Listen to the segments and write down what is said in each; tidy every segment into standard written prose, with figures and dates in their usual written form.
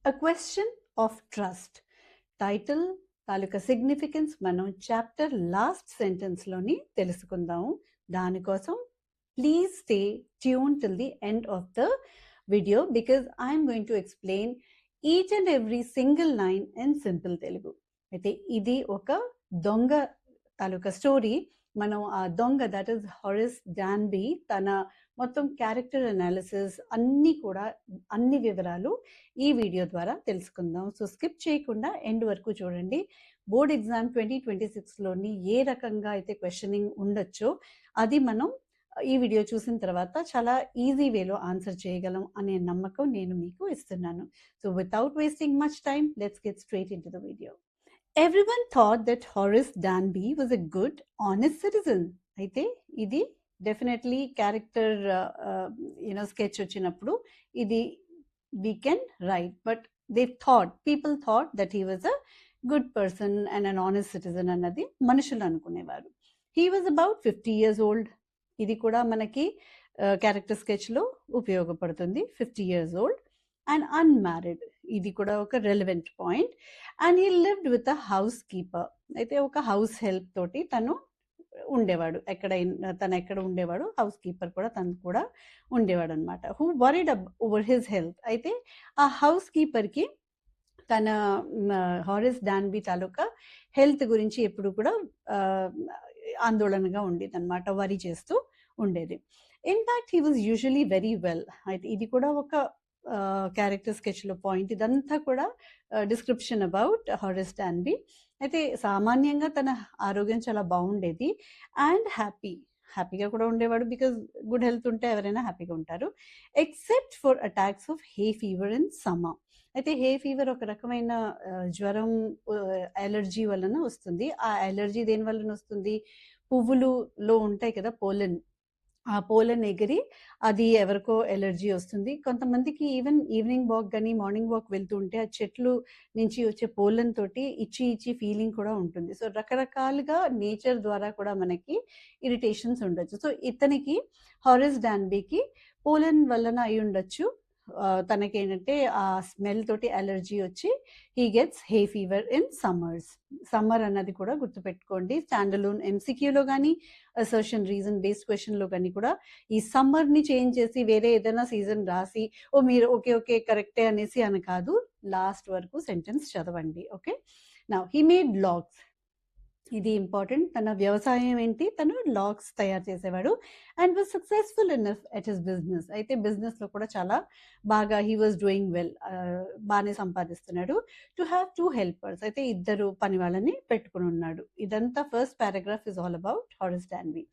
A question of trust. Title taluka significance మనం chapter last సెంటెన్స్లోని తెలుసుకుందాము. దానికోసం please stay tune till the end of the video because I'm going to explain each and every single line in simple Telugu. అయితే ఇది ఒక దొంగ తాలూకా story. మనం ఆ దొంగ దట్ ఈస్ హారిస్ డాన్బీ తన మొత్తం క్యారెక్టర్ అనాలిసిస్ అన్ని వివరాలు ఈ వీడియో ద్వారా తెలుసుకుందాం. సో స్కిప్ చేయకుండా ఎండ్ వరకు చూడండి. బోర్డ్ ఎగ్జామ్ 2026లోని ఏ రకంగా అయితే క్వశ్చనింగ్ ఉండొచ్చో అది మనం ఈ వీడియో చూసిన తర్వాత చాలా ఈజీ వేలో ఆన్సర్ చేయగలం అనే నమ్మకం నేను మీకు ఇస్తున్నాను. So without wasting much time let's get straight in to the video. Everyone thought that Horace Danby was a good, honest citizen. అయితే ఇది డెఫినెట్లీ క్యారెక్టర్ స్కెచ్ వచ్చినప్పుడు ఇది we can write, but people thought that he was a good person and an honest citizen అన్నది మనుషులు అనుకునేవారు. He was about 50 years old. ఇది కూడా మనకి క్యారెక్టర్ స్కెచ్లో ఉపయోగపడుతుంది. 50 years old and unmarried. ఇది కూడా ఒక relevant point. And he lived with a house keeper. అయితే ఒక హౌస్ హెల్ప్ తోటి తను ఉండేవాడు. ఎక్కడ ఉండేవాడు, హౌస్ కీపర్ కూడా తను కూడా ఉండేవాడు అనమాట. Who worried over his health. అయితే ఆ హౌస్ కీపర్కి తన హారిస్ డాన్బీ తాలూకా హెల్త్ గురించి ఎప్పుడు కూడా ఆందోళనగా ఉండేది అనమాట, వరీ చేస్తూ ఉండేది. In fact he was usually very well. అయితే ఇది కూడా ఒక క్యారెక్టర్ స్కెచ్లో పాయింట్. ఇదంతా కూడా డిస్క్రిప్షన్ అబౌట్ హారిస్ డాన్బీ. అయితే సామాన్యంగా తన ఆరోగ్యం చాలా బాగుండేది అండ్ హ్యాపీగా కూడా ఉండేవాడు. బికాజ్ గుడ్ హెల్త్ ఉంటే ఎవరైనా హ్యాపీగా ఉంటారు. Except for attacks of hey fever in summer. అయితే హే ఫీవర్ ఒక రకమైన జ్వరం, అలర్జీ వలన వస్తుంది. ఆ అలర్జీ దేని వలన వస్తుంది? పువ్వులులో ఉంటాయి కదా పోలెన్, ఆ పోలెన్ ఎగిరి అది ఎవరికో ఎలర్జీ వస్తుంది. కొంతమందికి ఈవెన్ ఈవినింగ్ వాక్ కానీ మార్నింగ్ వాక్ వెళ్తూ ఉంటే ఆ చెట్లు నుంచి వచ్చే పోలెన్ తోటి ఇచ్చి ఫీలింగ్ కూడా ఉంటుంది. సో రకరకాలుగా నేచర్ ద్వారా కూడా మనకి ఇరిటేషన్స్ ఉండొచ్చు. సో ఇతనికి హారిస్ డాన్బీకి పోలెన్ వలన అయి ఉండొచ్చు. తనకేంటంటే ఆ స్మెల్ తోటి అలర్జీ వచ్చి he gets hey fever in summer అన్నది కూడా గుర్తుపెట్టుకోండి. స్టాండర్లోన్ MCQలో కానీ అసర్షన్ రీజన్ బేస్డ్ క్వశ్చన్లో కానీ కూడా ఈ సమ్మర్ని చేంజ్ చేసి వేరే ఏదైనా సీజన్ రాసి మీరు ఓకే కరెక్టే అనేసి అని కాదు, లాస్ట్ వరకు సెంటెన్స్ చదవండి. Okay, now he made logs. ఇది ఇంపార్టెంట్. తన వ్యవసాయం ఏంటి, తను లాగ్స్ తయారు చేసేవాడు. And was successful enough at his business. అయితే బిజినెస్లో కూడా చాలా బాగా హీ వాజ్ డూయింగ్ వెల్, బాగానే సంపాదిస్తున్నాడు. To have 2 helpers. అయితే 2 పని వాళ్ళని పెట్టుకుని ఉన్నాడు. ఇదంతా first paragraph is all about Horace Danby.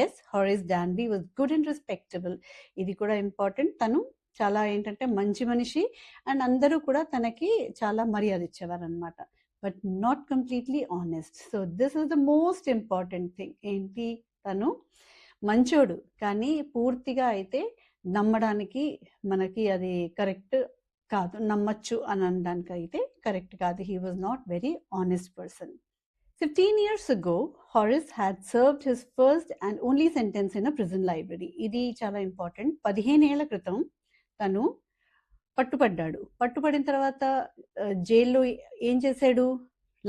Yes, Horace Danby was good and respectable. ఇది కూడా ఇంపార్టెంట్. తను చాలా ఏంటంటే మంచి మనిషి అండ్ అందరూ కూడా తనకి చాలా మర్యాద ఇచ్చేవారు అనమాట. But not completely honest. So this is the most important thing. ఏంటి, తను మంచోడు కానీ పూర్తిగా అయితే నమ్మడానికి మనకి అది కరెక్ట్ కాదు. నమ్మచ్చు అని అనడానికి అయితే కరెక్ట్ కాదు. He was not very honest person. 15 years ago, Horace had served his first and only sentence in a prison library. ఇది చాలా ఇంపార్టెంట్. 15 ఏళ్ల క్రితం తను పట్టుబడిన తర్వాత జైల్లో ఏం చేశాడు,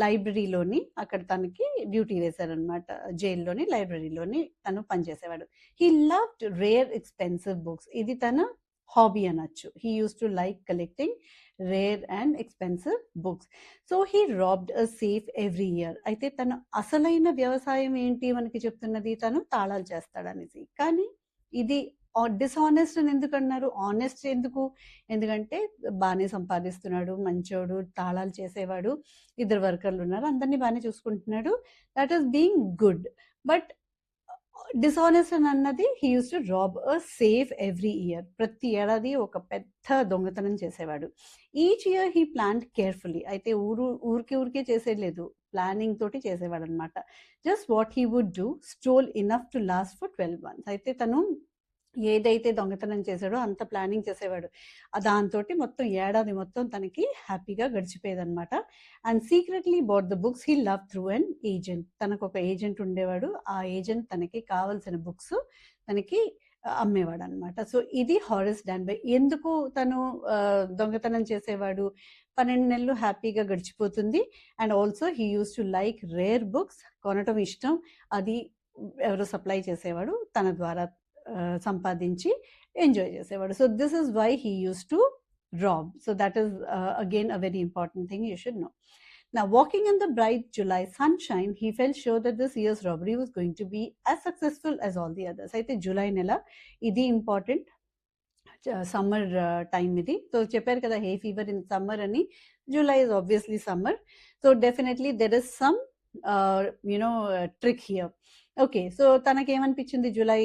లైబ్రరీలోని అక్కడ తనకి డ్యూటీ వేశారనమాట. జైల్లోని లైబ్రరీలోని తను పనిచేసేవాడు. He loved rare expensive books. ఇది తన హాబీ అనొచ్చు. He use to like collecting rare and expensive books. So he robbed a safe every year. అయితే తన అసలైన వ్యవసాయం ఏంటి మనకి చెప్తున్నది, తను తాళాలు చేస్తాడనేసి. కానీ ఇది డిస్ఆనెస్ట్ అని ఎందుకు అన్నారు, ఆనెస్ట్ ఎందుకు? ఎందుకంటే బాగానే సంపాదిస్తున్నాడు, మంచోడు, తాళాలు చేసేవాడు, 2 వర్కర్లు ఉన్నారు, అందరినీ బాగానే చూసుకుంటున్నాడు. That is being good. But dishonest అని అన్నది he use to rob a safe every year. ప్రతి ఏడాది ఒక పెద్ద దొంగతనం చేసేవాడు. Each year he planned carefully. అయితే ఊరికే చేసేయలేదు, ప్లానింగ్ తోటి చేసేవాడు అనమాట. Just what he would do, stole enough to last for 12 months. అయితే తను ఏదైతే దొంగతనం చేశాడో అంత ప్లానింగ్ చేసేవాడు. దాంతో మొత్తం ఏడాది మొత్తం తనకి హ్యాపీగా గడిచిపోయేది అనమాట. And secretly bought the books he love through an agent. తనకు ఒక ఏజెంట్ ఉండేవాడు. ఆ ఏజెంట్ తనకి కావాల్సిన బుక్స్ తనకి అమ్మేవాడు అనమాట. సో ఇది హారెస్ డాన్బై. ఎందుకు తను దొంగతనం చేసేవాడు? 12 నెలలు హ్యాపీగా గడిచిపోతుంది. And also he use to like rare books, కొనటం ఇష్టం. అది ఎవరో సప్లై చేసేవాడు, తన ద్వారా సంపాదించి ఎంజాయ్ చేసేవాడు. So this is why he use to rob. So that is again a very important thing you should know. Now, walking in the bright July sunshine, he felt sure that this year's robbery was going to be as successful as all the others. అయితే July నెల ఇది important summer time ఇది. So చెప్పారు కదా hay fever in summer అని. July is obviously summer. So definitely there is some trick here. Okay, so తనకేమనిపించింది July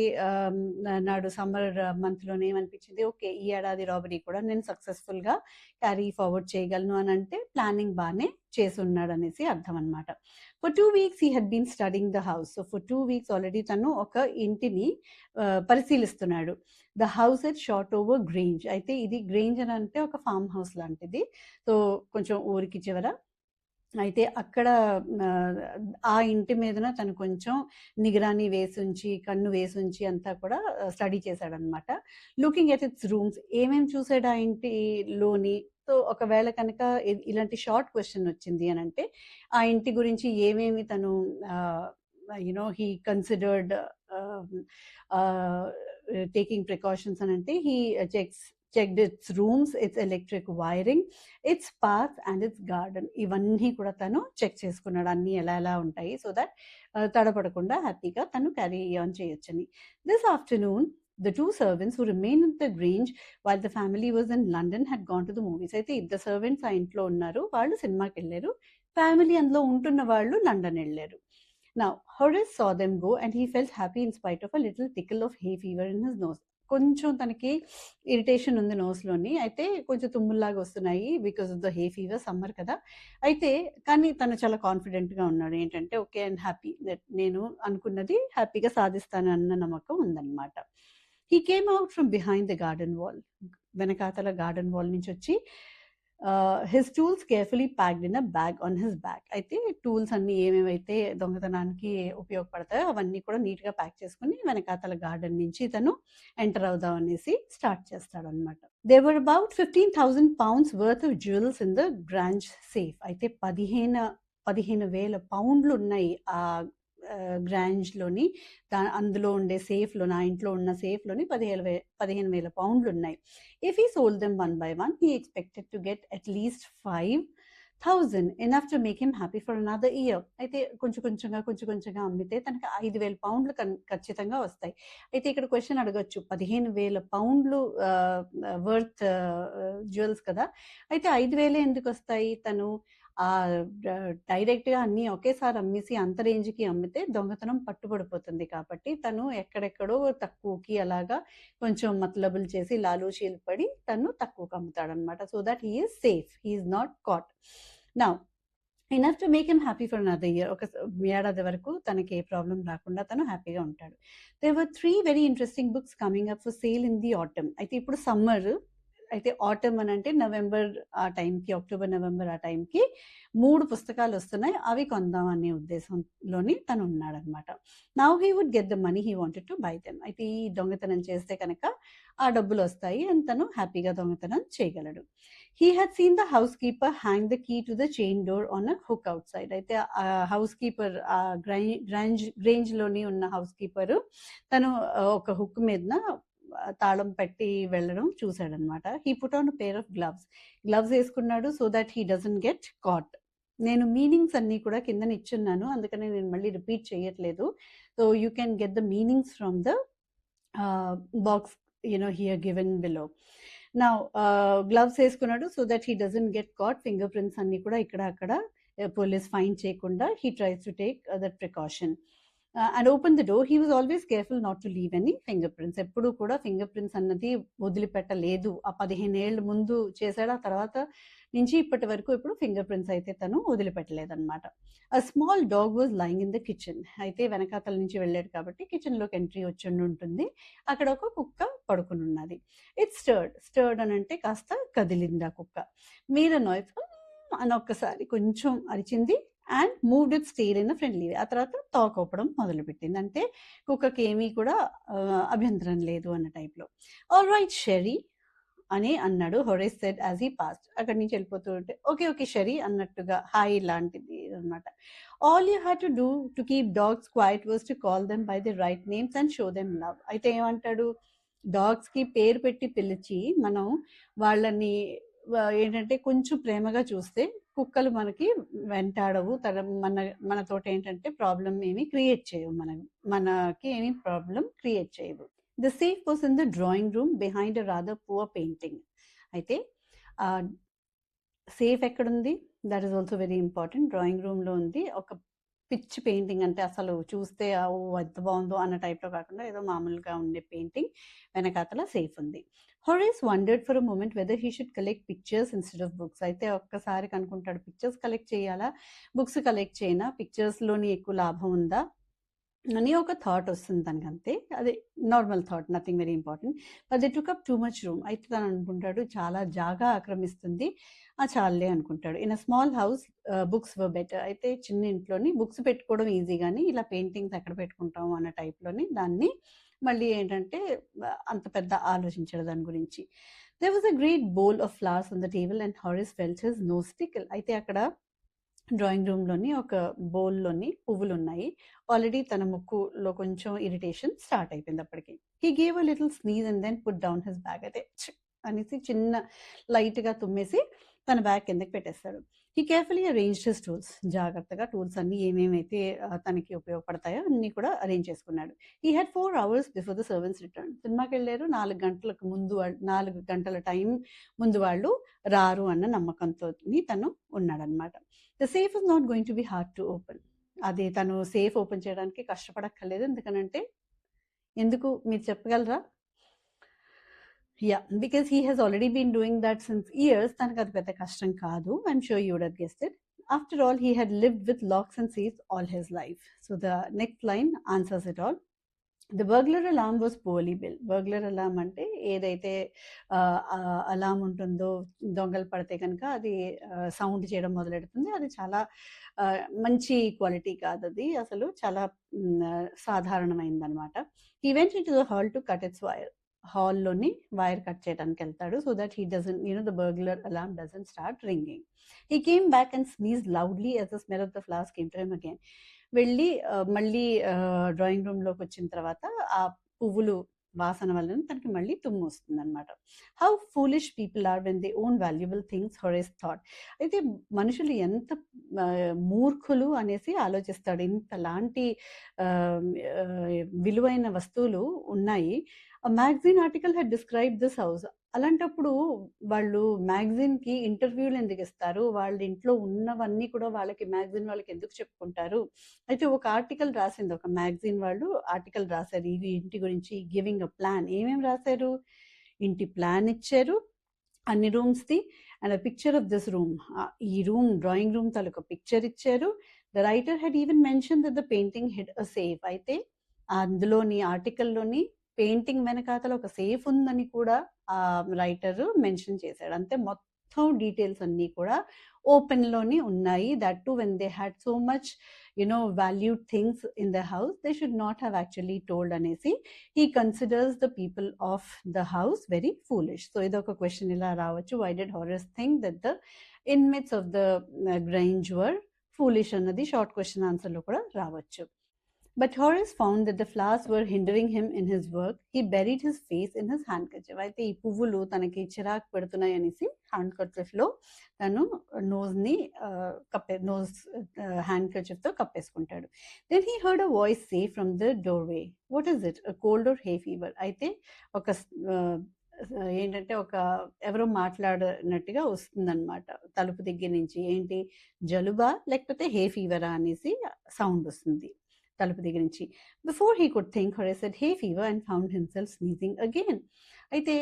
నాడు summer మంత్లోనే ఏమనిపించింది, ఓకే ఈ ఏడాది రాబరీ కూడా నేను సక్సెస్ఫుల్గా క్యారీ ఫార్వర్డ్ చేయగలను అని అంటే ప్లానింగ్ బాగానే చేసి ఉన్నాడు అనేసి అర్థం అనమాట. For 2 weeks he had been studying the house. So for 2 weeks already తను ఒక ఇంటిని పరిశీలిస్తున్నాడు. The house at Shotover Grange. అయితే ఇది గ్రేంజ్ అని అంటే ఒక ఫామ్ హౌస్ లాంటిది. సో కొంచెం ఊరికి చివర. అయితే అక్కడ ఆ ఇంటి మీదన తను కొంచెం నిగరాని వేసుంచి, కన్ను వేసుంచి అంతా కూడా స్టడీ చేశాడనమాట. లుకింగ్ ఎట్ ఇట్స్ రూమ్స్, ఏమేమి చూసాడు ఆ ఇంటిలోని. సో ఒకవేళ కనుక ఇలాంటి షార్ట్ క్వశ్చన్ వచ్చింది అని అంటే ఆ ఇంటి గురించి ఏమేమి తను హీ కన్సిడర్డ్ టేకింగ్ ప్రికాషన్స్ అని అంటే he checked its rooms, its electric wiring, its path and its garden. ఇవన్నీ కూడా తను చెక్ చేసుకున్నాడు, అన్ని ఎలా ఎలా ఉంటాయి, సో దట్ తడపడకుండా హ్యాపీగా తను క్యారీ ఆన్ చేయొచ్చని. This afternoon the two servants who remained at the Grange while the family was in London had gone to the movies. అయితే ఇద్దరు సర్వెంట్స్ ఆ ఇంట్లో ఉన్నారు, వాళ్ళు సినిమాకి వెళ్ళారు. ఫ్యామిలీ అందులో ఉంటున్న వాళ్ళు లండన్ వెళ్ళారు. Now Horace saw them go and he felt happy in spite of a little tickle of hay fever in his nose. కొంచెం తనకి ఇరిటేషన్ ఉంది నోస్లోని, అయితే కొంచెం తుమ్ముల్లాగా వస్తున్నాయి because of the hey fever, summer కదా. అయితే కానీ తను చాలా కాన్ఫిడెంట్గా ఉన్నాడు, ఏంటంటే ఓకే అండ్ హ్యాపీ, నేను అనుకున్నది హ్యాపీగా సాధిస్తాను అన్న నమ్మకం ఉందన్నమాట. He came out from behind the garden wall. వెనకాతల గార్డెన్ వాల్ నుంచి వచ్చి his tools carefully packed in a bag on his back. అయితే టూల్స్ అన్ని ఏమేమైతే దొంగతనానికి ఉపయోగపడతాయో అవన్నీ కూడా నీట్గా ప్యాక్ చేసుకుని వెనకాతల గార్డెన్ నుంచి తను ఎంటర్ అవుదాం అనేసి స్టార్ట్ చేస్తాడు అనమాట. They were about 15,000 pounds worth of jewels in the Grange safe. అయితే 15,000 పౌండ్లు ఉన్నాయి ఆ గ్రాంజ్లోని, అందులో ఉండే సేఫ్లో, నా ఇంట్లో ఉన్న సేఫ్లోని 15,000 పౌండ్లు ఉన్నాయి. If he sold them one by one he expected to get at least 5,000 enough to make him happy for another year. అయితే కొంచెం కొంచెంగా అమ్మితే తనకి 5,000 పౌండ్లు ఖచ్చితంగా వస్తాయి. అయితే ఇక్కడ క్వశ్చన్ అడగచ్చు, 15,000 పౌండ్లు వర్త్ జ్యువెల్స్ కదా, అయితే 5,000 ఎందుకు వస్తాయి? తను డైరెక్ట్గా అన్ని ఒకేసారి అమ్మేసి అంత రేంజ్కి అమ్మితే దొంగతనం పట్టుబడిపోతుంది, కాబట్టి తను ఎక్కడెక్కడో తక్కువకి అలాగా కొంచెం మతలబులు చేసి లాలూచీలు పడి తను తక్కువకి అమ్ముతాడనమాట. So that he is safe, he is not caught. Now enough to make him happy for another year. ఒక ఏడాది వరకు తనకి ఏ ప్రాబ్లం రాకుండా తను హ్యాపీగా ఉంటాడు. There were 3 very interesting books coming up for sale in the autumn. అయితే ఇప్పుడు సమ్మర్, అయితే ఆటమ్ అని అంటే నవంబర్ ఆ టైంకి, అక్టోబర్ నవంబర్ ఆ టైంకి 3 పుస్తకాలు వస్తున్నాయి, అవి కొందాం అనే ఉద్దేశంలోని తను ఉన్నాడనమాట. Now he would get the money he wanted to buy them. అయితే ఈ దొంగతనం చేస్తే కనుక ఆ డబ్బులు వస్తాయి అని తను హ్యాపీగా దొంగతనం చేయగలడు. He had seen the housekeeper hang the key to the chain door on a hook outside. అయితే ఆ హౌస్ కీపర్, ఆ గ్రేంజ్లోని ఉన్న హౌస్ కీపరు తను ఒక హుక్ మీద తాళం పెట్టి వెళ్ళడం చూశాడనమాట. He put on pair of gloves వేసుకున్నాడు, so that he doesn't get caught. నేను మీనింగ్స్ అన్ని కూడా కింద ఇచ్చున్నాను, అందుకని నేను మళ్ళీ రిపీట్ చేయట్లేదు. So you can get the meanings from the box here given below. నా గ్లవ్స్ వేసుకున్నాడు, so that he doesn't get caught. Finger prints అన్ని కూడా ఇక్కడ అక్కడ పోలీస్ ఫైన్ చేయకుండా he tries to take that precaution. And open the door. He was always careful not to leave any finger prints. ఎప్పుడు కూడా finger prints అన్నది వదిలిపెట్టలేదు. ఆ 15 ఏళ్ళ ముందు చేశాడు, ఆ తర్వాత నుంచి ఇప్పటి వరకు ఇప్పుడు ఫింగర్ ప్రింట్స్ అయితే తను వదిలిపెట్టలేదన్నమాట. A small dog was lying in the kitchen. అయితే వెనకాతల నుంచి వెళ్ళాడు కాబట్టి కిచెన్లోకి ఎంట్రీ వచ్చి ఉంటుంది. అక్కడ ఒక కుక్క పడుకుని ఉన్నది. ఇట్ స్టర్డ్ అని అంటే కాస్త కదిలింది ఆ కుక్క. మీర నాయిస్ అని ఒక్కసారి కొంచెం అరిచింది and moved its tail in a friendly way. ఆ తర్వాత తోక ఊపడం మొదలుపెట్టింది. అంటే కుక్కకి ఏమీ కూడా అభ్యంతరం లేదు అన్న టైప్లో. ఆల్ రైట్ షెరీ అని అన్నాడు హొరేస్ సెడ్ యాజ్ హీ పాస్డ్. అక్కడి నుంచి వెళ్ళిపోతూ ఉంటే ఓకే ఓకే షెరీ అన్నట్టుగా హాయ్ లాంటిది అనమాట. All you had to do to keep dogs quiet was to call them by the right names and show them love. అయితే ఏమంటాడు, డాగ్స్కి పేరు పెట్టి పిలిచి మనం వాళ్ళని ఏంటంటే కొంచెం ప్రేమగా చూస్తే కుక్కలు మనకి వెంటాడవు, మనతోటి ఏంటంటే ప్రాబ్లం ఏమీ క్రియేట్ చేయవు, మనకి ఏమీ ప్రాబ్లం క్రియేట్ చేయవు. The safe was in the drawing room behind a rather poor painting. అయితే సేఫ్ ఎక్కడుంది, that is also very important. Drawing రూమ్లో ఉంది. ఒక పిచ్ పెయింటింగ్, అంటే అసలు చూస్తే ఓ ఎంత బాగుందో అన్న టైప్లో కాకుండా ఏదో మామూలుగా ఉండే పెయింటింగ్ వెనకాతల సేఫ్ ఉంది. Horace wondered for a moment whether he should collect pictures instead of books. అయితే ఒక్కసారి కనుక్కుంటాడు, పిక్చర్స్ కలెక్ట్ చేయాలా బుక్స్ కలెక్ట్ చేయనా, పిక్చర్స్లోని ఎక్కువ లాభం ఉందా అని ఒక థాట్ వస్తుంది తనకి. అంతే, అది normal thought, nothing very important. But they took up too much room. అయితే తను అనుకుంటాడు చాలా జాగా ఆక్రమిస్తుంది, చాలే అనుకుంటాడు. In a small house books were better. అయితే చిన్న ఇంట్లోని బుక్స్ పెట్టుకోవడం ఈజీ, కానీ ఇలా పెయింటింగ్స్ ఎక్కడ పెట్టుకుంటాము అన్న టైప్లోని దాన్ని మళ్ళీ ఏంటంటే అంత పెద్ద ఆలోచించాడు దాని గురించి. There was a great bowl of flowers on the table and Harris felt his nose tickle. అయితే అక్కడ డ్రాయింగ్ రూమ్లోని ఒక బౌల్లోని పువ్వులు ఉన్నాయి. ఆల్రెడీ తన ముక్కులో కొంచెం ఇరిటేషన్ స్టార్ట్ అయిపోయింది అప్పటికి. He gave a little sneeze and then put down his bag. అయితే అనేసి చిన్న లైట్గా తుమ్మేసి తన బ్యాగ్ కిందకి పెట్టేస్తాడు. He carefully arrange his tools. జాగ్రత్తగా టూల్స్ అన్ని ఏమేమైతే తనకి ఉపయోగపడతాయో అన్నీ కూడా అరేంజ్ చేసుకున్నాడు. He had 4 hours before the servants return. సినిమాకి వెళ్ళారు, 4 గంటలకు ముందు 4 గంటల టైం ముందు వాళ్ళు రారు అన్న నమ్మకంతో తను ఉన్నాడనమాట. The safe is not going to be hard to open. అది తను సేఫ్ ఓపెన్ చేయడానికి కష్టపడక్కర్లేదు. ఎందుకనంటే, ఎందుకు మీరు చెప్పగలరా? Yeah, because he has already been doing that since years. తనకు అది పెద్ద కష్టం కాదు. I'm sure you would have guessed it. After all he had lived with locks and seals all his life. So the next line answers it all. The burglar alarm was poorly built. Burglar alarm అంటే ఏదైతే అలామ్ ఉంటుందో, దొంగలు పడితే కనుక అది sound చేయడం మొదలెడుతుంది, అది చాలా మంచి క్వాలిటీ కాదు, అది అసలు చాలా సాధారణమైందనమాట. He went into the hall to cut its wire. హాల్లోని వైర్ కట్ చేయడానికి వెళ్తాడు, so that he doesn't the burglar alarm doesn't start ringing. He came back and sneeze loudly as the smell of the flowers came to him again. వెళ్ళి మళ్ళీ drawing రూమ్లోకి వచ్చిన తర్వాత ఆ పువ్వులు వాసన వలన తనకి మళ్ళీ తుమ్ము వస్తుంది అనమాట. How foolish people are when they own valuable things, Horace thought. అయితే మనుషులు ఎంత మూర్ఖులు అనేసి ఆలోచిస్తాడు. ఇంతలాంటి విలువైన వస్తువులు ఉన్నాయి. Magazine article had describe this house. అలాంటప్పుడు వాళ్ళు మ్యాగజైన్కి ఇంటర్వ్యూలు ఎందుకు ఇస్తారు? వాళ్ళ ఇంట్లో ఉన్నవన్నీ కూడా వాళ్ళకి మ్యాగజైన్ వాళ్ళకి ఎందుకు చెప్పుకుంటారు? అయితే ఒక ఆర్టికల్ రాసింది, ఒక మ్యాగజైన్ వాళ్ళు ఆర్టికల్ రాశారు ఈ ఇంటి గురించి, గివింగ్ అ ప్లాన్. ఏమేమి రాశారు? ఇంటి ప్లాన్ ఇచ్చారు, అన్ని రూమ్స్ది, and a picture of this room. ఈ రూమ్, డ్రాయింగ్ రూమ్ తాలూకా పిక్చర్ ఇచ్చారు. The writer had even mention that the painting hid a safe. అయితే అందులోని ఆర్టికల్లోని పెయింటింగ్ వెనకాతల ఒక సేఫ్ ఉందని కూడా ఆ రైటర్ మెన్షన్ చేశాడు. అంతే, మొత్తం డీటెయిల్స్ అన్నీ కూడా ఓపెన్లోని ఉన్నాయి. That to when they had so much valued things in the house, they should not have actually told అనేసి he considers the people of the house very foolish. So ఇదొక question ఇలా రావచ్చు. why did Horace think that the inmates of the Grange were foolish అన్నది short question ఆన్సర్లో కూడా రావచ్చు. But Horace found that the flowers were hindering him in his work. He buried his face in his handkerchief. అయితే ఈ పువ్వులు తనకి చిరాకు పెడుతున్నాయి అనేసి హ్యాండ్కర్చిఫ్లో తను నోజ్ హ్యాండ్కర్చిఫ్తో కప్పేసుకుంటాడు. Then he heard a voice say from the doorway, what is it, cold or hay fever. అయితే ఒక ఏంటంటే ఒక ఎవరో మాట్లాడినట్టుగా వస్తుందన్నమాట తలుపు దగ్గర నుంచి. ఏంటి, జలుబా లేకపోతే హే ఫీవరా అనేసి సౌండ్ వస్తుంది తలుపు దగ్గర నుంచి. Before he could think, Horace said hay fever and found himself sneezing again. అయితే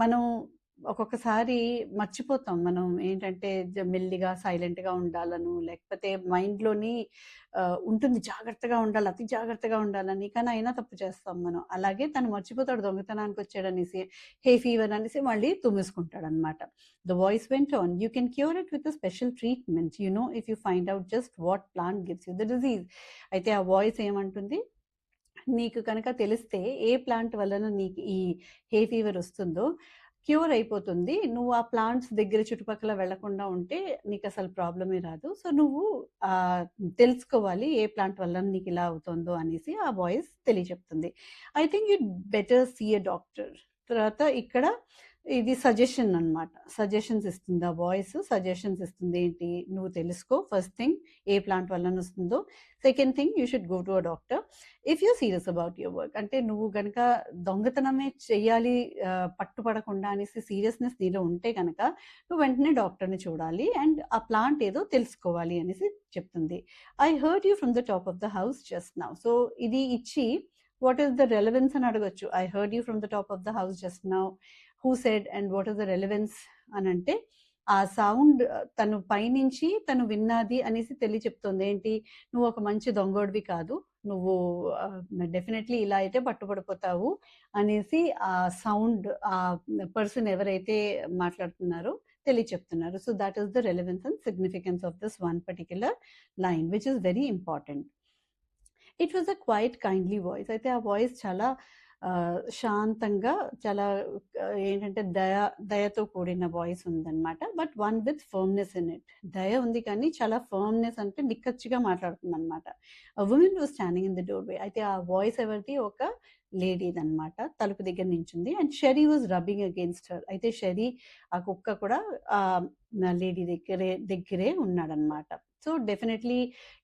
మనం ఒక్కొక్కసారి మర్చిపోతాం మనం ఏంటంటే మెల్లిగా సైలెంట్‌గా ఉండాలను, లేకపోతే మైండ్‌లోని ఉంటుంది జాగ్రత్తగా ఉండాలి, అతి జాగ్రత్తగా ఉండాలని. కానీ అయినా తప్పు చేస్తాం మనం. అలాగే తను మర్చిపోతాడు దొంగతనానికొచ్చాడనేసి, హే ఫీవర్ అనేసి మళ్ళీ తుమ్ಮೇసుకుంటాడనమాట. The voice went on, "You can cure it with a special treatment, you know, if you find out just what plant gives you the disease." అయితే ఆ వాయిస్ ఏమంటుంది, నీకు కనుక తెలిస్తే ఏ ప్లాంట్ వలన నీకు ఈ హే ఫీవర్ వస్తుందో క్యూర్ అయిపోతుంది. నువ్వు ఆ ప్లాంట్స్ దగ్గర చుట్టుపక్కల వెళ్ళకుండా ఉంటే నీకసలు ప్రాబ్లమే రాదు. సో, నువ్వు తెలుసుకోవాలి ఏ ప్లాంట్ వలన నీకిలా అవుతుందో అనేసి ఆ వాయిస్ తెలియచెప్తుంది. I think you'd better see a doctor. తర్వాత ఇక్కడ ఇది సజెషన్ అన్నమాట. సజెషన్స్ ఇస్తుంది. ఆ వాయిస్ సజెషన్స్ ఇస్తుంది. ఏంటి? నువ్వు తెలుసుకో ఫస్ట్ థింగ్ ఏ ప్లాంట్ వలన వస్తుందో. Second thing you should go to a doctor if you serious about your work. అంటే నువ్వు గనక దొంగతనమే చెయ్యాలి పట్టుపడకుండా అనేసి సీరియస్‌నెస్ నీలో ఉంటే గనక నువ్వు వెంటనే డాక్టర్‌ని చూడాలి అండ్ ఆ ప్లాంట్ ఏదో తెలుసుకోవాలి అనేసి చెప్తుంది. I heard you from the top of the house just now. So, ఇది ఇచ్చి వాట్ ఈస్ ద రెలెవెన్స్ అని అడగొచ్చు. I heard you from the top of the house just now. Who said and what is the relevance అనంటే, ఆ sound తను పైనుంచి తను విన్నది అనేసి చెప్తోంది. ఏంటి? నువ్వు ఒక మంచి దొంగోడివి కాదు. నువ్వు డెఫినెట్‌లీ ఇలా అయితే పట్టుబడిపోతావు అనేసి ఆ సౌండ్ పర్సన్ ఎవరైతే మాట్లాడుతున్నారో చెప్తున్నారు. So, that is the relevance and significance of this one particular line which is very important. It was a quiet kindly voice. అయితే ఆ వాయిస్ చాలా శాంతంగా, చాలా ఏంటంటే దయతో కూడిన వాయిస్ ఉందన్నమాట. But one with firmness in it. దయ ఉంది కానీ చాలా ఫర్మ్‌నెస్ అంటే నిక్కచ్చిగా మాట్లాడుతుందన్నమాట. A woman was standing in the doorway. అయితే ఆ వాయిస్ ఎవరిది? ఒక లేడీదన్నమాట. తలుపు దగ్గర నించుంది. And Sherry was rubbing against her. అయితే షెర్రీ ఆ కుక్క కూడా లేడీ దగ్గరే ఉన్నాడన్నమాట. సో, డెఫినెట్‌లీ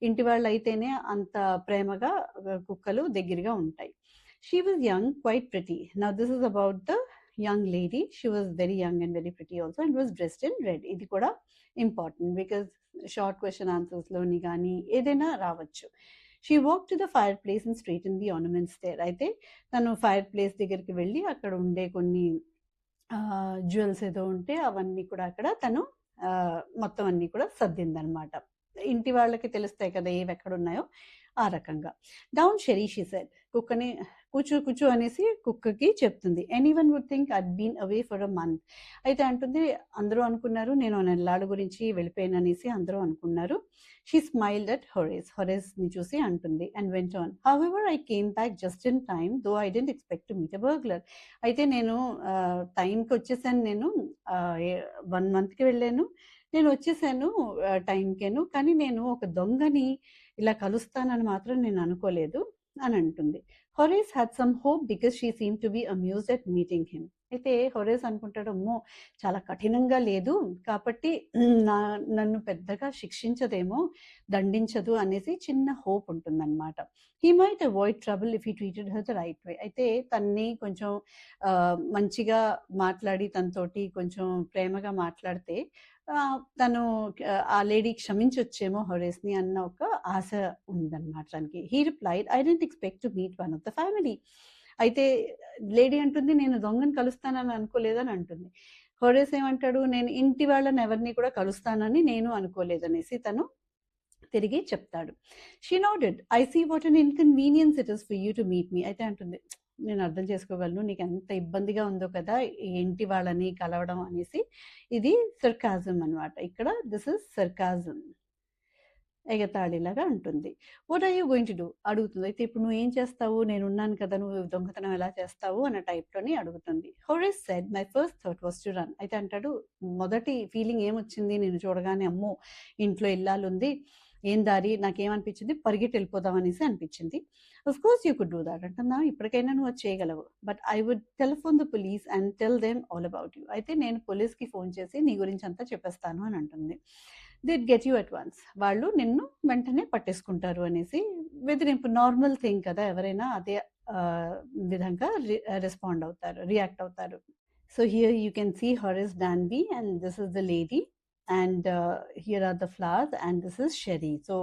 ఇంటి వాళ్ళైతేనే అంత ప్రేమగా కుక్కలు దగ్గరగా ఉంటాయి. She was young, quite pretty. Now this is about the young lady. She was very young and very pretty also and was dressed in red. ఇది కూడా important because short question answers లోని కానీ ఏదైనా రావచ్చు. She walked to the fireplace and straightened the ornaments there. అయితే తను fire place దగ్గరికి వెళ్ళి అక్కడ ఉండే కొన్ని జ్యువెల్స్ ఏదో ఉంటే అవన్నీ కూడా అక్కడ తను మొత్తం అన్నీ కూడా సర్దిందనమాట. ఇంటి వాళ్ళకి తెలుస్తాయి కదా ఏవెక్కడున్నాయో ఆ రకంగా. Down Sherry she said. కుక్కని కూర్చో కూర్చో అనేసి కుక్కకి చెప్తుంది. Anyone would think I'd been away for a month. అయితే అంటుంది, అందరూ అనుకున్నారు నేను నెల్లాళ్ళ గురించి వెళ్ళిపోయాననేసి అందరూ అనుకున్నారు. She smiled at Horace. హొరేస్‌ని చూసి అంటుంది and went on. However I came back just in time though I didn't expect to meet a burglar. అయితే నేను టైంకి వచ్చేసాను. నేను 1 మంత్‌కి వెళ్ళాను. నేను వచ్చేసాను టైంకేను. కానీ నేను ఒక దొంగని ఇలా కలుస్తానని మాత్రం నేను అనుకోలేదు అని అంటుంది. Horace had some hope because she seemed to be amused at meeting him. అయితే హొరేస్ అనుకుంటాడు, అమ్మో చాలా కఠినంగా లేదు కాబట్టి నన్ను పెద్దగా శిక్షించదేమో, దండించదు అనేసి చిన్న హోప్ ఉంటుందన్నమాట. He might avoid trouble if he treated her the right way. అయితే తన్ని కొంచెం మంచిగా మాట్లాడి తనతోటి కొంచెం ప్రేమగా మాట్లాడితే తను ఆ లేడీ క్షమించొచ్చేమో హొరేస్‌ని అన్న ఒక ఆశ ఉందన్నమాట తనకి. He replied, I didn't expect to meet one of the family. అయితే లేడీ అంటుంది, నేను దొంగని కలుస్తానని అనుకోలేదని అంటుంది. హొరేస్ ఏమంటాడు, నేను ఇంటి వాళ్ళని ఎవరిని కూడా కలుస్తానని నేను అనుకోలేదనేసి తను తిరిగి చెప్తాడు. She nodded. I see what an inconvenience it is for you to meet me. అయితే అంటుంది, నేను అర్థం చేసుకోగలను నీకు ఎంత ఇబ్బందిగా ఉందో కదా ఇంటి వాళ్ళని కలవడం అనేసి. ఇది సర్కాజం అనమాట. ఇక్కడ దిస్ ఇస్ సర్కాజం. ఎగతాళిలాగా అంటుంది. What are you going to do అడుగుతుంది. అయితే ఇప్పుడు నువ్వు ఏం చేస్తావు, నేనున్నాను కదా, నువ్వు దొంగతనం ఎలా చేస్తావు అన్న టైప్లోని అడుగుతుంది. Horace said my first thought was to run. అయితే అంటాడు, మొదటి ఫీలింగ్ ఏమొచ్చింది నేను చూడగానే, అమ్మో ఇంట్లో ఇల్లాలుంది, ఏం దారి, నాకేమనిపించింది, పరిగెట్టి వెళ్ళిపోదాం అనేసి అనిపించింది. Of course you could do that అంటున్నా, ఇప్పటికైనా నువ్వు అది చేయగలవు. But I would telephone the police and tell them all about you. అయితే నేను పోలీస్కి ఫోన్ చేసి నీ గురించి అంతా చెప్పేస్తాను అని అంటుంది. Did get you at once. వాళ్ళు నిన్ను వెంటనే పట్టేసుకుంటారు అనేసి బెదిరింపు. నార్మల్ థింగ్ కదా, ఎవరైనా అదే విధంగా రెస్పాండ్ అవుతారు, రియాక్ట్ అవుతారు. So here you can see Horace Danby and this is the lady and here are the flowers and this is Sherry. So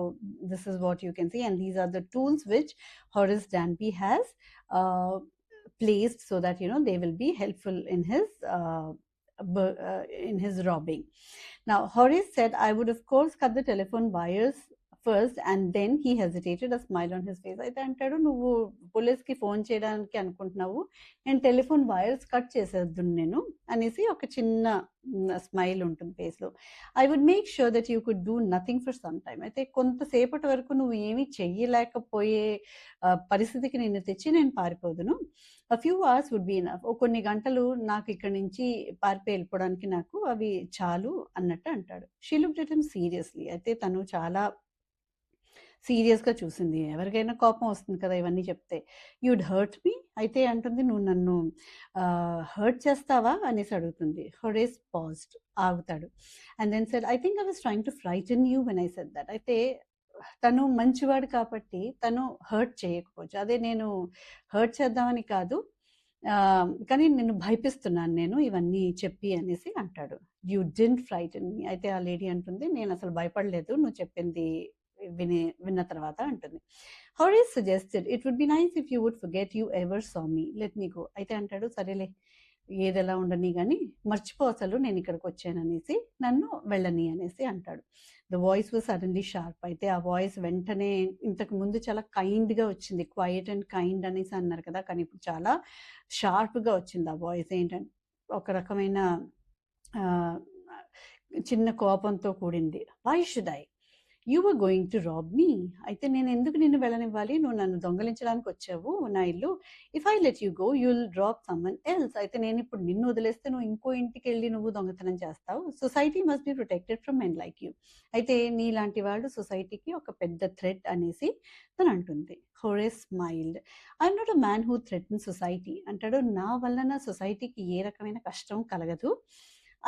this is what you can see and these are the tools which Horace Danby has placed so that you know they will be helpful in his in his robbing. Now Horace said, I would of course cut the telephone wires first, and then he hesitated, a smile on his face. అయితే అంటాడు, నువ్వు పోలీస్కి phone చేయడానికి అనుకుంటున్నావు, నేను telephone wires cut చేసేద్దును నేను అనేసి ఒక చిన్న స్మైల్ ఉంటుంది ఫేస్లో. I would make sure that you could do nothing for some time. అయితే కొంతసేపటి వరకు నువ్వు ఏమీ చెయ్యలేకపోయే పరిస్థితికి నిన్ను తెచ్చి నేను పారిపోదును. a few hours would be enough. కొన్ని గంటలు నాకు ఇక్కడ నుంచి పారిపోయి వెళ్ళిపోవడానికి నాకు అవి చాలు అన్నట్టు అంటాడు. She looked at him seriously. అయితే తను చాలా సీరియస్గా చూసింది. ఎవరికైనా కోపం వస్తుంది కదా ఇవన్నీ చెప్తే. You'd hurt me. అయితే అంటుంది, నువ్వు నన్ను హర్ట్ చేస్తావా అనేసి అడుగుతుంది. హొరేస్ పాజ్డ్, ఆగుతాడు. And then said, I think I was trying to frighten you when I said that. అయితే తను మంచివాడు కాబట్టి తను హర్ట్ చేయకపోవచ్చు, అదే నేను హర్ట్ చేద్దామని కాదు, కానీ నిన్ను భయపిస్తున్నాను నేను ఇవన్నీ చెప్పి అనేసి అంటాడు. యూ డిడ్ంట్ ఫ్రైటన్ మీ. అయితే ఆ లేడీ అంటుంది, నేను అసలు భయపడలేదు నువ్వు చెప్పింది విన్న తర్వాత అంటుంది. Horace suggested, it would be nice if you would forget you ever saw me, let me go. అయితే అంటాడు, సరేలే ఏదెలా ఉండని కానీ మర్చిపో అసలు నేను ఇక్కడికి వచ్చాననేసి, నన్ను వెళ్ళని అనేసి అంటాడు. The voice was suddenly sharp. అయితే ఆ వాయిస్ వెంటనే, ఇంతకు ముందు చాలా కైండ్గా వచ్చింది, క్వైట్ అండ్ కైండ్ అనేసి అన్నారు కదా, కానీ ఇప్పుడు చాలా షార్ప్గా వచ్చింది ఆ వాయిస్. ఏంటంటే ఒక రకమైన చిన్న కోపంతో కూడింది. Why should I, you were going to rob me. అయితే నేను ఎందుకు నిన్ను వెళ్ళనివ్వాలి, నువ్వు నన్ను దొంగలించడానికి వచ్చావు నా ఇల్లు. If I let you go you will rob someone else. అయితే నేను ఇప్పుడు నిన్ను వదిలేస్తే నువ్వు ఇంకో ఇంటికి వెళ్ళి నువ్వు దొంగతనం చేస్తావు. Society must be protected from men like you. అయితే నీలాంటి వాడు సొసైటీకి ఒక పెద్ద థ్రెట్ అనేసి తను అంటుంది. Horace smiled. I'm not a man who threaten society. అంటాడు, నా వలన సొసైటీకి ఏ రకమైన కష్టం కలగదు.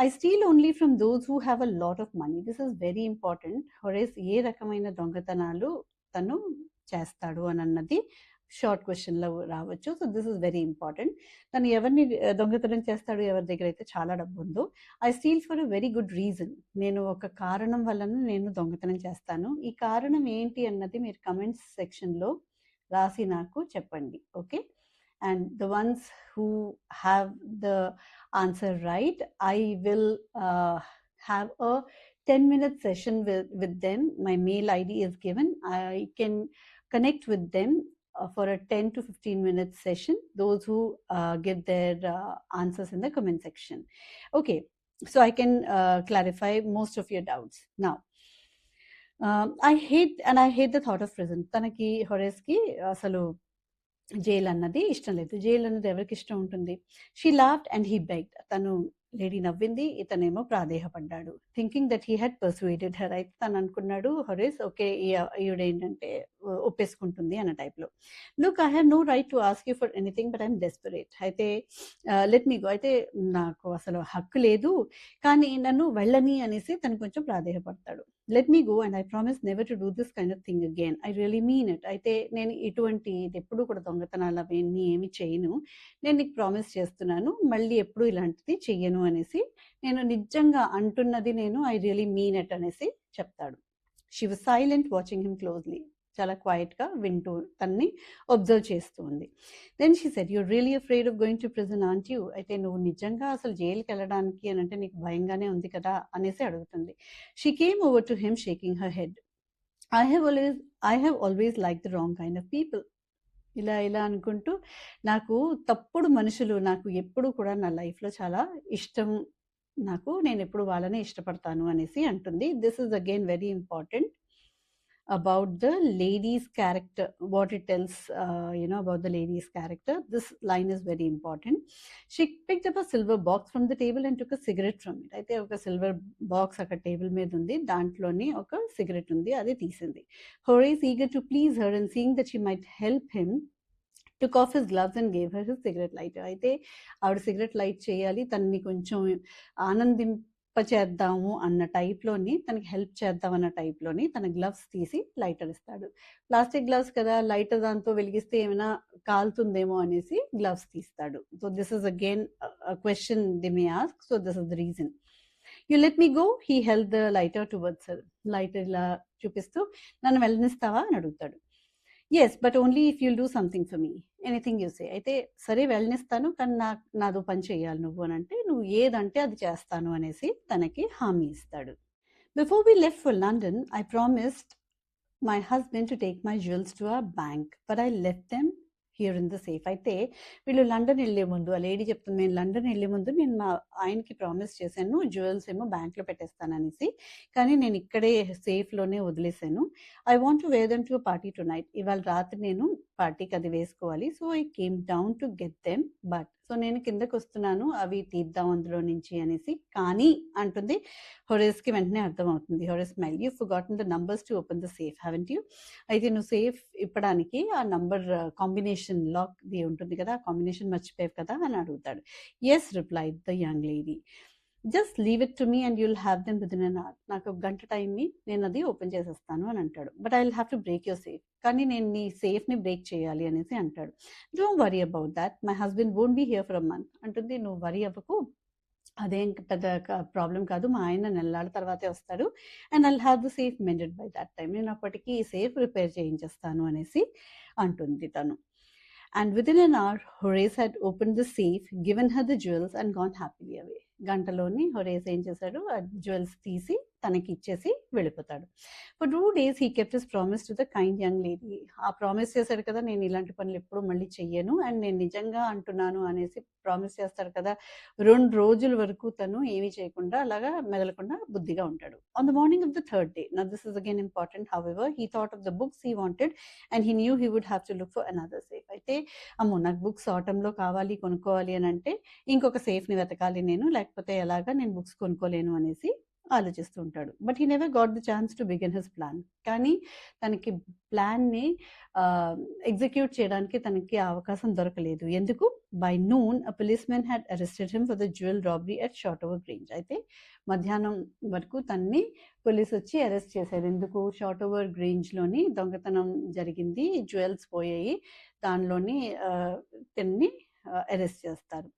I steal only from those who have a lot of money. This is very important. Horace ఏ రకమైన దొంగతనాలు తను చేస్తాడు అని అన్నది షార్ట్ క్వశ్చన్లో రావచ్చు. So this is very important. తను ఎవరిని దొంగతనం చేస్తాడు, ఎవరి దగ్గర అయితే చాలా డబ్బు ఉందో. I steel for a very good reason. నేను ఒక కారణం వలన నేను దొంగతనం చేస్తాను. ఈ కారణం ఏంటి అన్నది మీరు కమెంట్స్ సెక్షన్లో రాసి నాకు చెప్పండి. Okay, and the ones who have the answer right, I will have a 10-minute session with them. My mail ID is given. I can connect with them for a 10 to 15 minute session, those who give their answers in the comment section. Okay, so I can clarify most of your doubts now. I hate the thought of prison. తనకి హొరేస్కి అసలు jail అన్నది ఇష్టం లేదు. Jail అన్నది ఎవరికి ఇష్టం ఉంటుంది? She laughed and he begged. తను లేడీ నవ్వింది, ఇతనేమో ప్రాధేయపడ్డాడు. Thinking that he had persuaded her. అయితే తను అనుకున్నాడు హొరేస్, ఓకే ఈవిడేంటంటే ఒప్పేసుకుంటుంది అన్న టైప్లో. Look, I have no right to ask you for anything but I'm desperate. అయితే లెట్ మీ గో. అయితే నాకు అసలు హక్కు లేదు, కానీ నన్ను వెళ్ళని అనేసి తను కొంచెం ప్రాధేయపడతాడు. Let me go and I promise never to do this kind of thing again. I really mean it. అయితే నేను ఇటువంటి ఎప్పుడు కూడా దొంగతనాలు అవన్నీ ఏమి చేయను, నేను నీకు ప్రామిస్ చేస్తున్నాను, మళ్ళీ ఎప్పుడు ఇలాంటిది చెయ్యను అనేసి, నేను నిజంగా అంటున్నది నేను, ఐ రియలీ మీన్ ఇట్ అనేసి చెప్తాడు. She was silent, watching him closely. చాలా క్వైట్గా వింటూ తన్ని ఒబ్జర్వ్ చేస్తూ ఉంది. Then she said, you're really afraid of going to prison aren't you. అయితే నువ్వు నిజంగా అసలు జైలుకి వెళ్ళడానికి అని అంటే నీకు భయంగానే ఉంది కదా అనేసి అడుగుతుంది. She came over to him shaking her head. I have always like the wrong kind of people. ఇలా అనుకుంటూ, నాకు తప్పుడు మనుషులు నాకు ఎప్పుడు కూడా నా లైఫ్లో చాలా ఇష్టం, నేను ఎప్పుడు వాళ్ళనే ఇష్టపడతాను అనేసి అంటుంది. This is again very important about the lady's character, what it tells about the lady's character. This line is very important. She picked up a silver box from the table and took a cigarette from it. అయితే ఒక silver box అక్కడ table మీద ఉంది, దాంట్లోని ఒక cigarette ఉంది, అది తీసింది. Horace, eager to please her and seeing that she might help him, took off his gloves and gave her his cigarette lighter. అయితే ఆవిడ సిగరెట్ లైట్ చేయాలి, తనని కొంచెం చేద్దాము అన్న టైప్లోని, తనకి హెల్ప్ చేద్దాం అన్న టైప్లోని తన గ్లవ్స్ తీసి లైటర్ ఇస్తాడు. ప్లాస్టిక్ గ్లవ్స్ కదా, లైటర్ దాంతో వెలిగిస్తే ఏమైనా కాలుతుందేమో అనేసి గ్లవ్స్ తీస్తాడు. So this is again question the may ask. So this is the reason. You let me go. He held the lighter towards her. Lighter ఇలా చూపిస్తూ, నన్ను వెళ్ళనిస్తావా అని అడుగుతాడు. Yes. But only if you'll do something for me. Anything you say. అయితే సరే వెళ్ళనిస్తాను. కానీ నాదో పని చేయాలి నువ్వు అనంటే, నువ్వు ఏదంటే అది చేస్తాను అనేసి తనకి హామీ ఇస్తాడు. Before we left for London, I promised my husband to take my jewels to a bank. But I left them here in the safe. అయితే వీళ్ళు లండన్ వెళ్ళే ముందు, ఆ లేడీ చెప్తుంది, నేను లండన్ వెళ్ళే ముందు నేను మా ఆయనకి ప్రామిస్ చేశాను జ్యువెల్స్ ఏమో బ్యాంక్లో పెట్టేస్తాననేసి, కానీ నేను ఇక్కడే సేఫ్లోనే వదిలేశాను. I want to wear them to party tonight. ఇవాళ రాత్రి నేను పార్టీకి అది వేసుకోవాలి. So I came down to get them. But so నేను కిందకు వస్తున్నాను అవి తీద్దాం అందులో నుంచి అనేసి, కానీ అంటుంది. హొరేస్కి వెంటనే అర్థమవుతుంది. Horace smile, you forgotten the numbers to open the safe, haven't you? అయితే నువ్వు సేఫ్ ఇప్పడానికి ఆ నంబర్ కాంబినేషన్ లాక్ది ఉంటుంది కదా, ఆ కాంబినేషన్ మర్చిపోయావు కదా అని అడుగుతాడు. Yes replied the young lady, just leave it to me and you'll have them within an hour. నాకు ఒక గంట టైంని నేను అది ఓపెన్ చేసేస్తాను అని అంటాడు. But I will have to break your safe, కానీ నేను నీ సేఫ్ని బ్రేక్ చేయాలి అనేసి అంటాడు. Don't worry about that, my husband won't be here for a month. అంటుంది, నువ్వు వరీ అవ్వకు, అదేం పెద్ద ప్రాబ్లం కాదు, మా ఆయన నెలల తర్వాతే వస్తాడు. And I'll have the safe మెండెడ్ by that time. నేను అప్పటికి సేఫ్ రిపేర్ చేయించేస్తాను అనేసి అంటుంది తను. And within an hour, Horace had opened the safe, given her the jewels and gone happily away. గంటలోని హొరేస్ ఏం చేశాడు, ఆ జ్యువెల్స్ తీసి తనకి ఇచ్చేసి వెళ్ళిపోతాడు. For 2 days he kept his promise to the kind young lady. ఆ ప్రామిస్ చేశాడు కదా, నేను ఇలాంటి పనులు ఎప్పుడు మళ్ళీ చెయ్యను అండ్ నేను నిజంగా అంటున్నాను అనేసి ప్రామిస్ చేస్తాడు కదా. 2 రోజుల వరకు తను ఏమీ చేయకుండా అలాగా మెదలకుండా బుద్ధిగా ఉంటాడు. On the morning of the third day, now this is again important, however he thought of the books he wanted and he knew he would have to look for another safe. అయితే అమ్మో నాకు books ఆటంలో కావాలి, కొనుక్కోవాలి అని అంటే ఇంకొక సేఫ్ని వెతకాలి నేను, లేకపోతే ఎలాగా నేను బుక్స్ కొనుక్కోలేను అనేసి ఆలోచిస్తూ ఉంటాడు. But he never got the chance to begin his plan. కానీ తనకి ప్లాన్ని ఎగ్జిక్యూట్ చేయడానికి తనకి అవకాశం దొరకలేదు. ఎందుకు? By noon a policemen had arrested him for the jewel robbery at Shortover Grange. అయితే మధ్యాహ్నం వరకు తన్ని పోలీస్ వచ్చి అరెస్ట్ చేశారు. ఎందుకు? షార్టోవర్ గ్రేంజ్లోని దొంగతనం జరిగింది, జ్యువెల్స్ పోయాయి, దానిలోని తన్ని అరెస్ట్ చేస్తారు.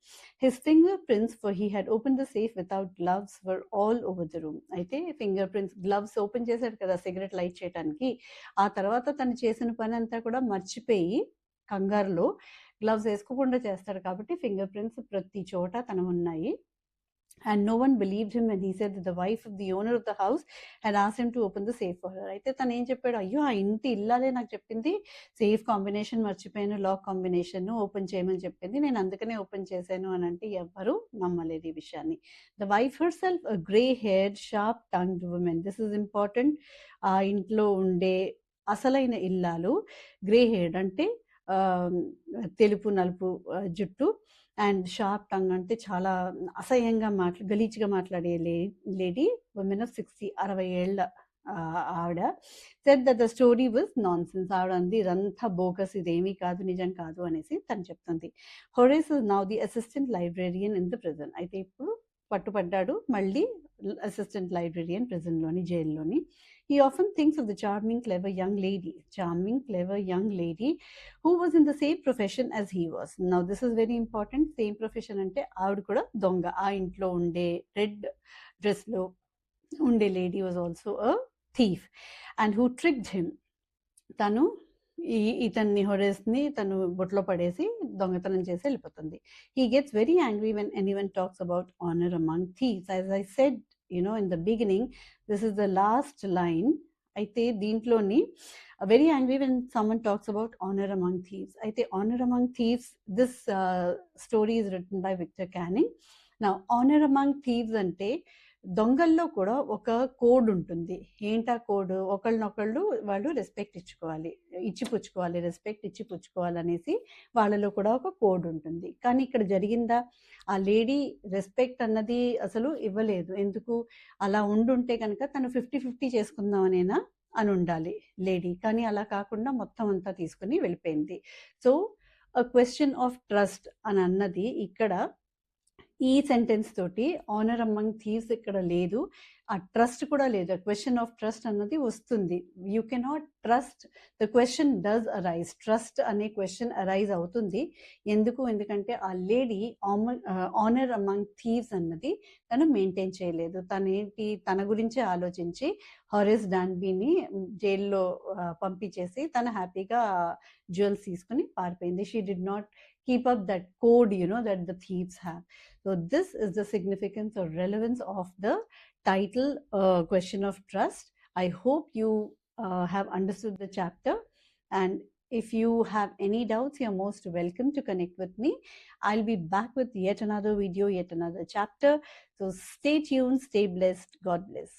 His finger prints, for he had open the safe without gloves, were all over the room. అయితే ఫింగర్ ప్రింట్స్, గ్లవ్స్ ఓపెన్ చేశాడు కదా సిగరెట్ లైట్ చేయడానికి, ఆ తర్వాత తను చేసిన పని అంతా కూడా మర్చిపోయి కంగారులో గ్లవ్స్ వేసుకోకుండా చేస్తాడు కాబట్టి ఫింగర్ ప్రింట్స్ ప్రతి చోట తన ఉన్నాయి. And no one believed him when he said that the wife of the owner of the house had asked him to open the safe for her. అయితే తను ఏం చెప్పాడు, అయ్యో ఆ ఇంటి ఇల్లాలే నాకు చెప్పింది సేఫ్ కాంబినేషన్ మర్చిపోయాను, లాక్ కాంబినేషన్ ఓపెన్ చేయమని చెప్పింది, నేను అందుకనే ఓపెన్ చేశాను అని అంటే ఎవ్వరూ నమ్మలేదు ఈ విషయాన్ని. The wife herself a grey haired sharp tongued woman. This is important. ఆ ఇంట్లో ఉండే అసలైన ఇల్లాలు గ్రే హెయిర్డ్ అంటే తెలుపు నలుపు జుట్టు, అండ్ షార్ప్ టంగ్ అంటే చాలా అసహ్యంగా గలీజ్గా మాట్లాడే లేడీ, ఉమెన్ ఆఫ్ 60 ఏళ్ళ ఆవిడ. Said that the story was non sense. ఆవిడ అంది ఇదంతా బోగస్, ఇదేమీ కాదు, నిజం కాదు అనేసి తను చెప్తుంది. Horace is now the assistant librarian in the prison. అయితే ఇప్పుడు పట్టుపడ్డాడు మళ్ళీ అసిస్టెంట్ లైబ్రేరియన్ ప్రిజన్లోని, జైల్లోని. He often thinks of the charming, clever young lady who was in the same profession as he was. Now this is very important. Same profession ante ఆవిడ కూడా దొంగ. ఆ ఇంట్లో ఉండే రెడ్ డ్రెస్లో ఉండే lady was also a thief and who tricked him. తను ఇతన్ని హొరేస్ని తను బొట్లో పడేసి దొంగతనం చేసి వెళ్ళిపోతుంది. He gets very angry when anyone talks about honor among thieves. As I said, in the beginning, this is the last line. అయితే దీంట్లోని very angry when someone talks about honor among thieves. అయితే honor among thieves, this story is written by Victor Canning. Now honor among thieves అంటే దొంగల్లో కూడా ఒక code ఉంటుంది. ఏంటా code? ఒకళ్ళనొకళ్ళు వాళ్ళు రెస్పెక్ట్ ఇచ్చిపుచ్చుకోవాలి, రెస్పెక్ట్ ఇచ్చిపుచ్చుకోవాలి అనేసి వాళ్ళలో కూడా ఒక కోడ్ ఉంటుంది. కానీ ఇక్కడ జరిగిందా? ఆ లేడీ రెస్పెక్ట్ అన్నది అసలు ఇవ్వలేదు. ఎందుకు? అలా ఉండుంటే కనుక తను 50-50 చేసుకుందామనేనా అని ఉండాలి లేడీ, కానీ అలా కాకుండా మొత్తం అంతా తీసుకుని వెళ్ళిపోయింది. So a question of trust అని అన్నది ఇక్కడ ఈ సెంటెన్స్ తోటి ఆనర్ అమంగ్ థీవ్స్ ఇక్కడ లేదు, ఆ ట్రస్ట్ కూడా లేదు. క్వశ్చన్ ఆఫ్ ట్రస్ట్ అన్నది వస్తుంది. You cannot trust, the question does arise, trust అనే క్వశ్చన్ అరైజ్ అవుతుంది. ఎందుకంటే ఆ లేడీ ఆనర్ అమంగ్ థీవ్స్ అన్నది తను మెయింటైన్ చేయలేదు. తన గురించే ఆలోచించి హారెస్ డాన్బీని జైల్లో పంపించేసి తను హ్యాపీగా జ్యువెల్స్ తీసుకుని పారిపోయింది. She did not keep up that code, that the thieves have. So this is the significance or relevance of the title, question of trust. I hope you have understood the chapter, and if you have any doubts, you're most welcome to connect with me. I'll be back with yet another video, yet another chapter. So stay tuned, stay blessed. God bless.